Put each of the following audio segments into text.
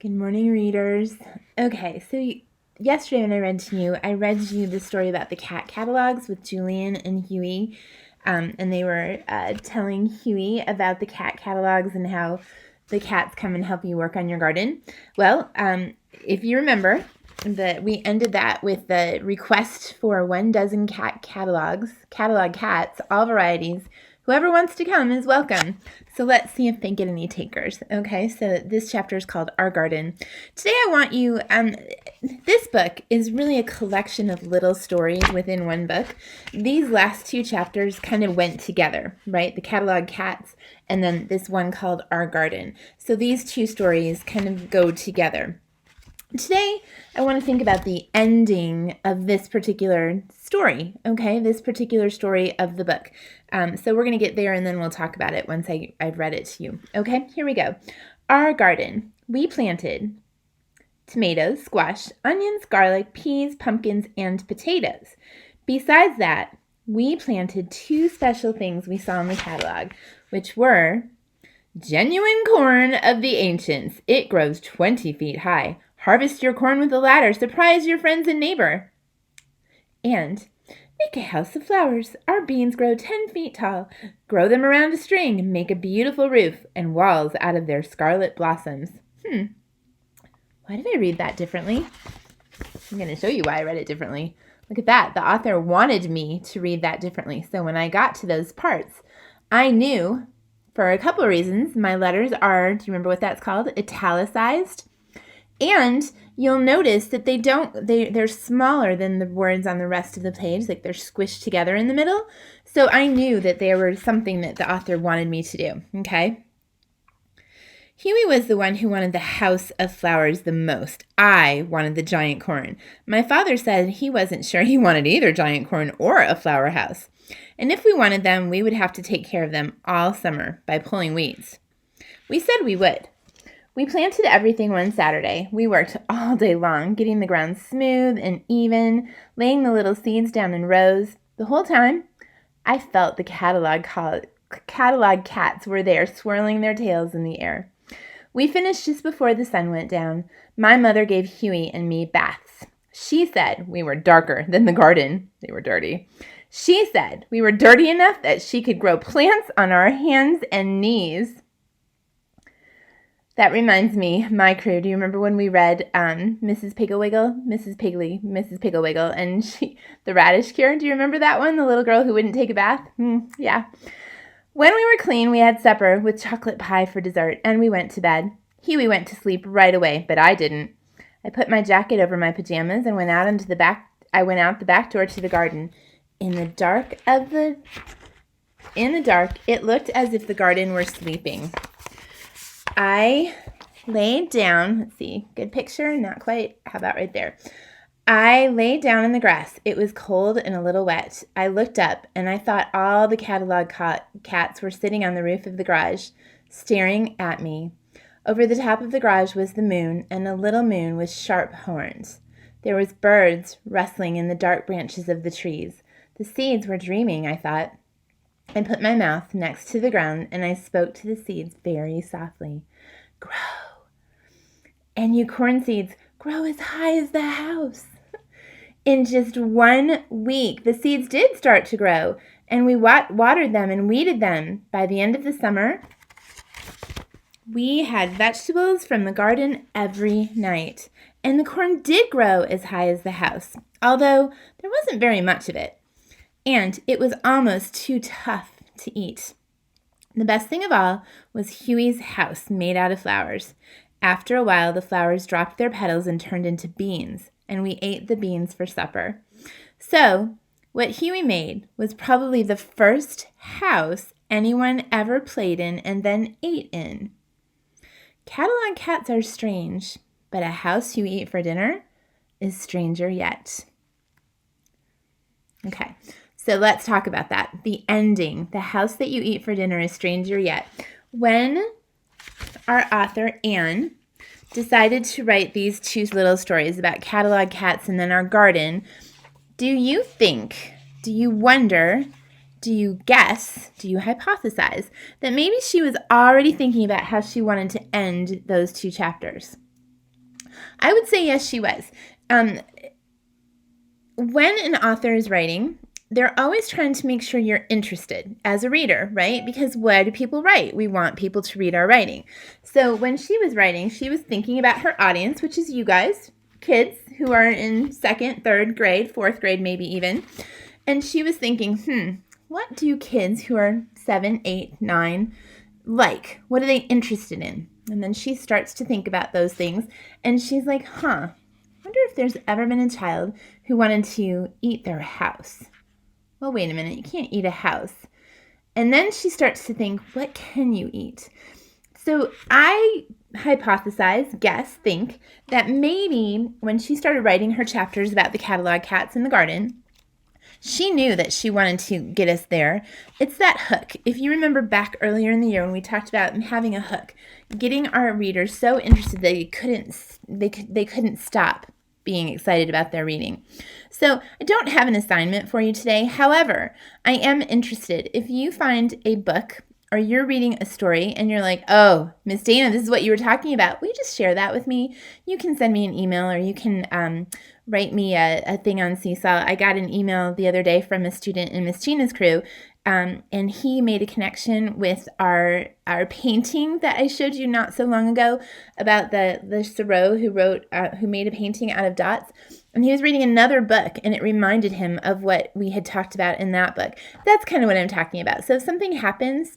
Good morning, readers. Okay, so yesterday when I read to you the story about the cat catalogs with Julian and Huey. And they were telling Huey about the cat catalogs and how the cats come and help you work on your garden. Well, if you remember, that we ended that with the request for 12 cat catalog cats, all varieties. Whoever wants to come is welcome. So let's see if they get any takers. Okay, so this chapter is called Our Garden. Today I want you, this book is really a collection of little stories within one book. These last two chapters kind of went together, right? The catalog cats and then this one called Our Garden. So these two stories kind of go together. Today, I want to think about the ending of this particular story, okay? This particular story of the book. So we're going to get there and then we'll talk about it once I've read it to you. Okay, here we go. Our garden. We planted tomatoes, squash, onions, garlic, peas, pumpkins, and potatoes. Besides that, we planted two special things we saw in the catalog, which were genuine corn of the ancients. It grows 20 feet high. Harvest your corn with a ladder. Surprise your friends and neighbor. And make a house of flowers. Our beans grow 10 feet tall. Grow them around a string. Make a beautiful roof and walls out of their scarlet blossoms. Why did I read that differently? I'm going to show you why I read it differently. Look at that. The author wanted me to read that differently. So when I got to those parts, I knew for a couple of reasons my letters are, do you remember what that's called? Italicized. And you'll notice that they're smaller than the words on the rest of the page, like they're squished together in the middle. So I knew that they were something that the author wanted me to do, okay? Huey was the one who wanted the house of flowers the most. I wanted the giant corn. My father said he wasn't sure he wanted either giant corn or a flower house. And if we wanted them, we would have to take care of them all summer by pulling weeds. We said we would. We planted everything one Saturday. We worked all day long, getting the ground smooth and even, laying the little seeds down in rows. The whole time, I felt the catalog cats were there, swirling their tails in the air. We finished just before the sun went down. My mother gave Huey and me baths. She said we were darker than the garden. They were dirty. She said we were dirty enough that she could grow plants on our hands and knees. That reminds me, my crew. Do you remember when we read Mrs. Pigglewiggle, Mrs. Pigglewiggle, and the radish cure? Do you remember that one? The little girl who wouldn't take a bath? Yeah. When we were clean, we had supper with chocolate pie for dessert, and we went to bed. Huey went to sleep right away, but I didn't. I put my jacket over my pajamas and went out the back door to the garden. In the dark, it looked as if the garden were sleeping. I laid down, let's see, good picture, not quite, how about right there? I laid down in the grass. It was cold and a little wet. I looked up and I thought all the catalog cats were sitting on the roof of the garage, staring at me. Over the top of the garage was the moon, and a little moon with sharp horns. There was birds rustling in the dark branches of the trees. The seeds were dreaming, I thought. I put my mouth next to the ground and I spoke to the seeds very softly. Grow. And you corn seeds, grow as high as the house. In just 1 week, the seeds did start to grow, and we watered them and weeded them. By the end of the summer, we had vegetables from the garden every night. And the corn did grow as high as the house, although there wasn't very much of it. And it was almost too tough to eat. The best thing of all was Huey's house made out of flowers. After a while, the flowers dropped their petals and turned into beans, and we ate the beans for supper. So, what Huey made was probably the first house anyone ever played in and then ate in. Catalog cats are strange, but a house you eat for dinner is stranger yet. Okay. So let's talk about that. The ending, the house that you eat for dinner is stranger yet. When our author, Anne, decided to write these two little stories about catalog cats and then our garden, do you think, do you wonder, do you guess, do you hypothesize that maybe she was already thinking about how she wanted to end those two chapters? I would say yes, she was. When an author is writing, they're always trying to make sure you're interested as a reader, right? Because what do people write? We want people to read our writing. So when she was writing, she was thinking about her audience, which is you guys, kids who are in 2nd, 3rd grade, 4th grade, maybe even. And she was thinking, what do kids who are 7, 8, 9 like? What are they interested in? And then she starts to think about those things. And she's like, I wonder if there's ever been a child who wanted to eat their house. Well, wait a minute, you can't eat a house. And then she starts to think, what can you eat? So I hypothesize, guess, think that maybe when she started writing her chapters about the catalog cats in the garden, she knew that she wanted to get us there. It's that hook. If you remember back earlier in the year when we talked about having a hook, getting our readers so interested that they couldn't stop being excited about their reading. So I don't have an assignment for you today. However, I am interested. If you find a book or you're reading a story and you're like, oh, Miss Dana, this is what you were talking about, will you just share that with me? You can send me an email or you can write me a thing on Seesaw. I got an email the other day from a student in Miss Gina's crew, and he made a connection with our painting that I showed you not so long ago about the Thoreau who made a painting out of dots. And he was reading another book, and it reminded him of what we had talked about in that book. That's kind of what I'm talking about. So if something happens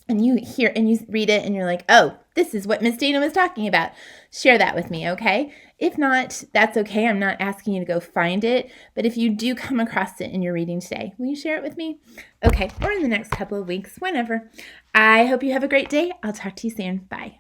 and you hear and you read it and you're like, oh, this is what Miss Dana was talking about, share that with me, okay? If not, that's okay. I'm not asking you to go find it. But if you do come across it in your reading today, will you share it with me? Okay, or in the next couple of weeks, whenever. I hope you have a great day. I'll talk to you soon. Bye.